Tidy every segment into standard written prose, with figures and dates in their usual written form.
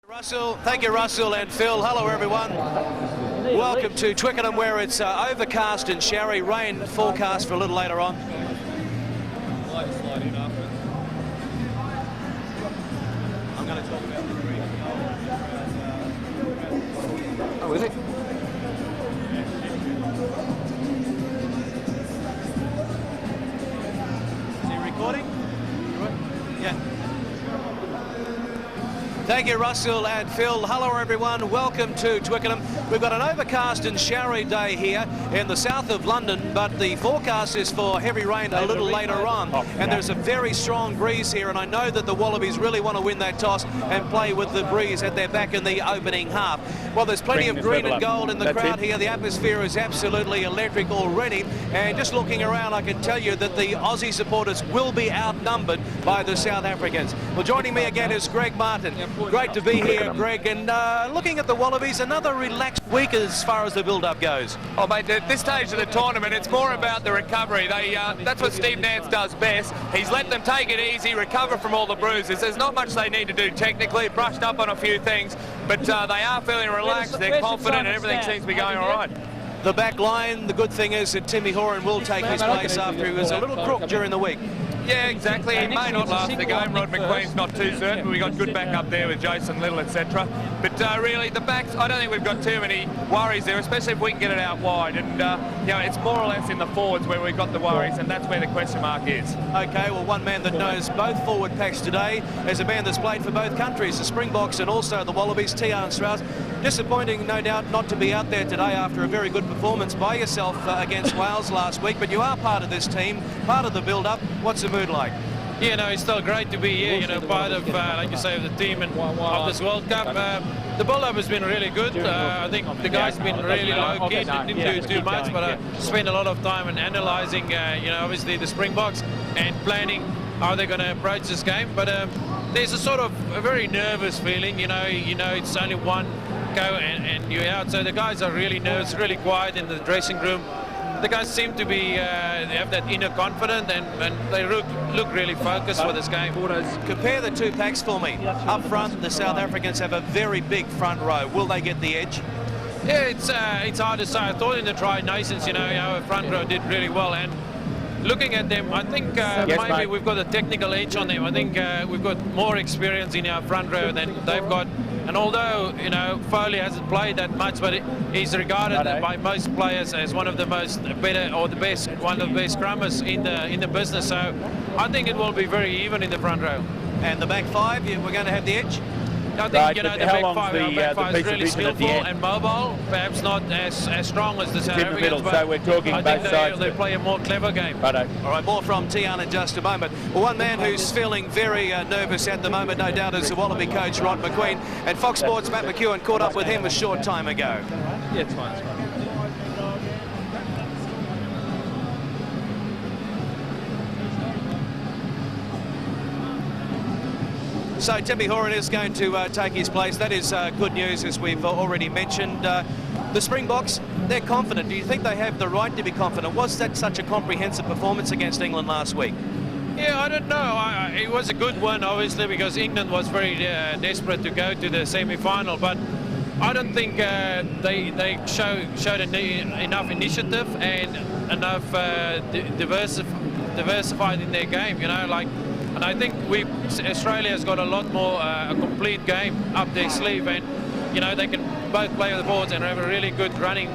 Russell, thank you, Russell and Phil. Hello, everyone. Welcome to Twickenham, where it's overcast and showery, rain forecast for a little later on. I'm going to talk about the green. Oh, is it? Is he recording? Yeah. Thank you, Russell and Phil. Hello, everyone. Welcome to Twickenham. We've got an overcast and showery day here in the south of London, but the forecast is for heavy rain a little later on. And there's a very strong breeze here, and I know that the Wallabies really want to win that toss and play with the breeze at their back in the opening half. Well, there's plenty of green and gold in the crowd here. The atmosphere is absolutely electric already. And just looking around, I can tell you that the Aussie supporters will be outnumbered by the South Africans. Well, joining me again is Greg Martin. Great to be here, Greg. And looking at the Wallabies, another relaxed week as far as the build-up goes. Oh, mate, at this stage of the tournament, it's more about the recovery. That's what Steve Nance does best. He's let them take it easy, recover from all the bruises. There's not much they need to do technically, brushed up on a few things, but they are feeling relaxed, they're confident, and everything seems to be going all right. The back line, the good thing is that Timmy Horan will take his place after he was a little crook during the week. Yeah, exactly. He may not last the game. Rod McQueen's not too certain, but we got good back up there with Jason Little, etc. But really, the backs, I don't think we've got too many worries there, especially if we can get it out wide. And, you know, it's more or less in the forwards where we've got the worries, and that's where the question mark is. Okay, well, one man that knows both forward packs today is a man that's played for both countries, the Springboks and also the Wallabies, Tiaan Strauss. Disappointing, no doubt, not to be out there today after a very good performance by yourself against Wales last week, but you are part of this team, part of the build-up. What's the mood like? Yeah, no, it's still great to be here, you know, part of, like you say, of the team and of this World Cup. The build-up has been really good. I think the guys have been really low-key, didn't do too much, but I spent a lot of time in analysing, you know, obviously the Springboks and planning how they're going to approach this game. But there's a sort of a very nervous feeling, you know, it's only one go and you're out. So the guys are really nervous, really quiet in the dressing room. The guys seem to be, they have that inner confidence and they look really focused for this game. Compare the two packs for me. Up front, the South Africans have a very big front row. Will they get the edge? Yeah, it's hard to say. I thought in the Tri Nations, you know, our front row did really well. And looking at them, I think maybe we've got a technical edge on them. I think we've got more experience in our front row than they've got. And although, you know, Foley hasn't played that much, but he's regarded by most players as one of the most better or the best, one of the best scrummers in the business. So I think it will be very even in the front row. And the back five, we're going to have the edge? I think, you know, the back five is really skillful and mobile, perhaps not as strong as the South Africans, but so we're talking I both think sides. they play a more clever game. All right, more from Tiaan in just a moment. Well, one man who's feeling very nervous at the moment, no doubt, is the Wallaby coach, Rod McQueen. And Fox Sports' Matt McEwen caught up with him a short time ago. Yeah, it's fine. So Timmy Horan is going to take his place. That is good news, as we've already mentioned. The Springboks, they're confident. Do you think they have the right to be confident? Was that such a comprehensive performance against England last week? Yeah, I don't know. It was a good one, obviously, because England was very desperate to go to the semi-final. But I don't think they showed enough initiative and enough diversified in their game. You know, like. And I think Australia's got a lot more a complete game up their sleeve, and you know they can both play with the boards and have a really good running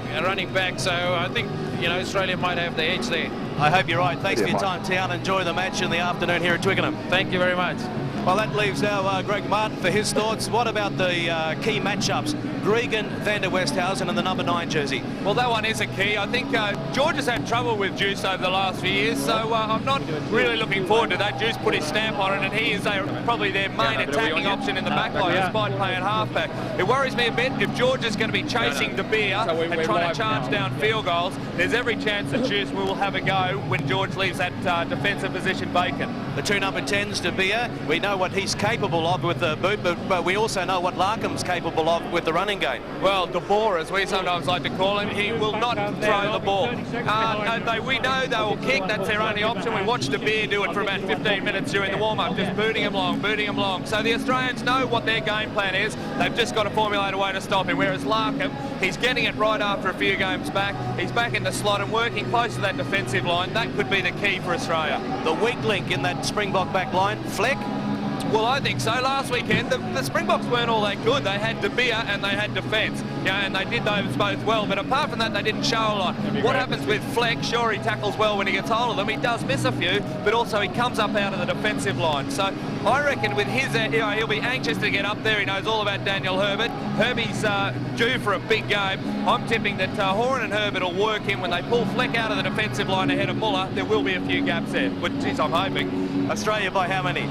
back. So I think, you know, Australia might have the edge there. I hope you're right. Thanks for your time, Tiaan. Enjoy the match in the afternoon here at Twickenham. Thank you very much. Well, that leaves now Greg Martin for his thoughts. What about the key matchups? Gregan, Van der Westhausen and the number 9 jersey. Well, that one is a key. I think George has had trouble with Juice over the last few years, so I'm not really looking forward to that. Juice put his stamp on it, and he is probably their main attacking option in the back line, despite playing halfback. It worries me a bit if George is going to be chasing the beer and trying to charge down field goals. There's every chance that Juice will have a go when George leaves that defensive position vacant. the 2 number 10s, De Beer. We know what he's capable of with the boot, but we also know what Larkham's capable of with the running game. Well, De Boer, as we sometimes like to call him, he will not throw the ball. We know they will kick, that's their only option. We watched De Beer do it for about 15 minutes during the warm-up, just booting him along. So the Australians know what their game plan is. They've just got to formulate a way to stop him, whereas Larkham, he's getting it right after a few games back. He's back in the slot and working close to that defensive line. That could be the key for Australia. The weak link in that Springbok back line, Fleck. Well, I think so. Last weekend, the Springboks weren't all that good. They had De Beer and they had defence, and they did those both well. But apart from that, they didn't show a lot. What happens with Fleck? Sure, he tackles well when he gets hold of them. He does miss a few, but also he comes up out of the defensive line. So I reckon with his, he'll be anxious to get up there. He knows all about Daniel Herbert. Herbie's due for a big game. I'm tipping that Horan and Herbert will work him when they pull Fleck out of the defensive line ahead of Muller. There will be a few gaps there, but geez, I'm hoping. Australia by how many?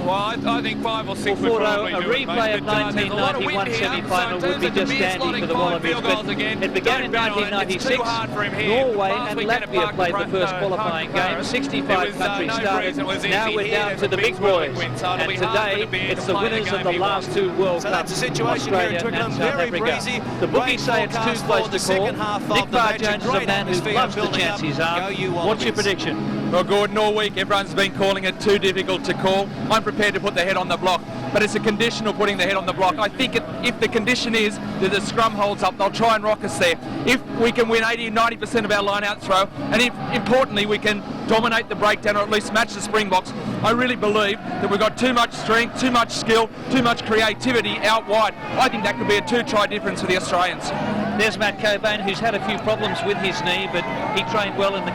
Well, I think 5 or 6 would probably a do it, replay of but, 1991 semi-final would be just dandy for the Wallabies, but it began in 1996. Norway and Latvia played the first qualifying game. 65 countries started. Now we're down to the big boys, and today it's the winners of the last 2 World Cups. So that's the situation here at Twickenham. Very breezy. The bookies say it's too close to call. Nick Barr-Jones is a man who loves to chance his arm. What's your prediction? Well, Gordon, all week everyone's been calling it too difficult to call. I'm prepared to put the head on the block, but it's a condition of putting the head on the block. I think if the condition is that the scrum holds up, they'll try and rock us there. If we can win 80-90% of our line-out throw, and if, importantly, we can dominate the breakdown or at least match the Springboks, I really believe that we've got too much strength, too much skill, too much creativity out wide. I think that could be a 2-try difference for the Australians. There's Matt Cobain, who's had a few problems with his knee, but he trained well in the